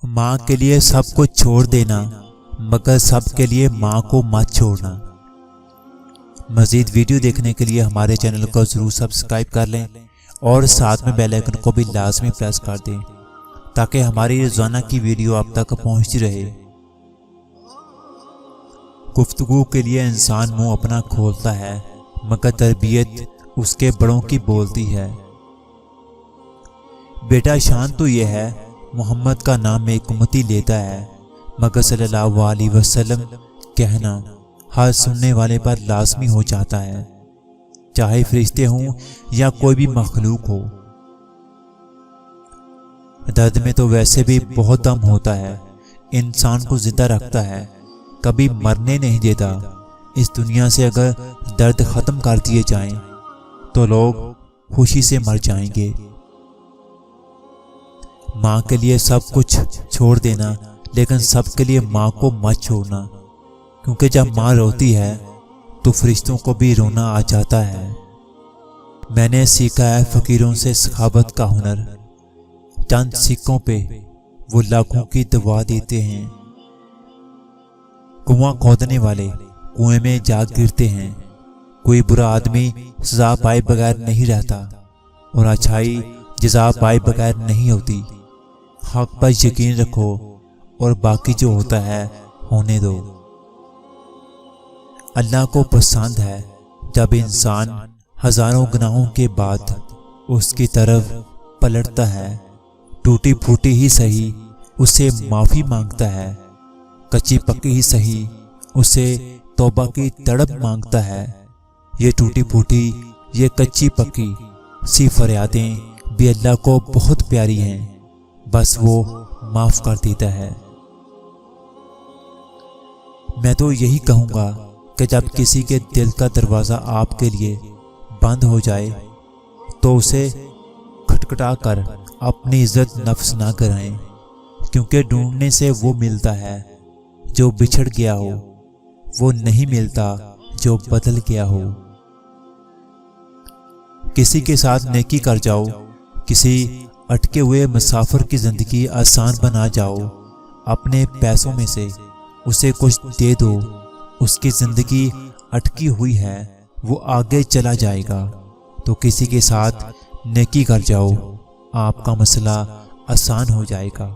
माँ के लिए सब कुछ छोड़ देना, मगर सब के लिए माँ को मत छोड़ना। मज़ीद वीडियो देखने के लिए हमारे चैनल को ज़रूर सब्सक्राइब कर लें और साथ में बेल आइकन को भी लाजमी प्रेस कर दें ताकि हमारी रोज़ाना की वीडियो आप तक पहुँचती रहे। गुफ्तगू के लिए इंसान मुंह अपना खोलता है, मगर तरबियत उसके बड़ों की बोलती है। बेटा शान तो यह है, मोहम्मद का नाम एक उम्मती लेता है, मगर सल्लल्लाहु अलैहि वसल्लम कहना हर सुनने वाले पर लाजमी हो जाता है, चाहे फरिश्ते हों या कोई भी मखलूक हो। दर्द में तो वैसे भी बहुत दम होता है, इंसान को जिंदा रखता है, कभी मरने नहीं देता। इस दुनिया से अगर दर्द ख़त्म कर दिए जाएं तो लोग खुशी से मर जाएंगे। माँ के लिए सब कुछ छोड़ देना, लेकिन सबके लिए माँ को मत छोड़ना, क्योंकि जब माँ रोती है तो फरिश्तों को भी रोना आ जाता है। मैंने सीखा है फ़कीरों से सखावत का हुनर, चंद सिक्कों पे वो लाखों की दवा देते हैं। कुआं खोदने वाले कुएं में जा गिरते हैं। कोई बुरा आदमी सजा पाए बगैर नहीं रहता और अच्छाई जज़ा पाए बगैर नहीं होती। हक पर यकीन रखो और बाकी जो होता है होने दो। अल्लाह को पसंद है जब इंसान हजारों गुनाहों के बाद उसकी तरफ पलटता है, टूटी फूटी ही सही उससे माफ़ी मांगता है, कच्ची पक्की ही सही उससे तौबा की तड़प मांगता है। ये टूटी फूटी, ये कच्ची पक्की सी फरियादें भी अल्लाह को बहुत प्यारी हैं, बस वो माफ़ कर देता है। मैं तो यही कहूँगा कि जब किसी के दिल का दरवाज़ा आपके लिए बंद हो जाए तो उसे खटखटा कर अपनी इज्जत नफ्स ना कराएं, क्योंकि ढूंढने से वो मिलता है जो बिछड़ गया हो, वो नहीं मिलता जो बदल गया हो। किसी के साथ नेकी कर जाओ, किसी अटके हुए मुसाफिर की ज़िंदगी आसान बना जाओ। अपने पैसों में से उसे कुछ दे दो, उसकी ज़िंदगी अटकी हुई है, वो आगे चला जाएगा। तो किसी के साथ नेकी कर जाओ, आपका मसला आसान हो जाएगा।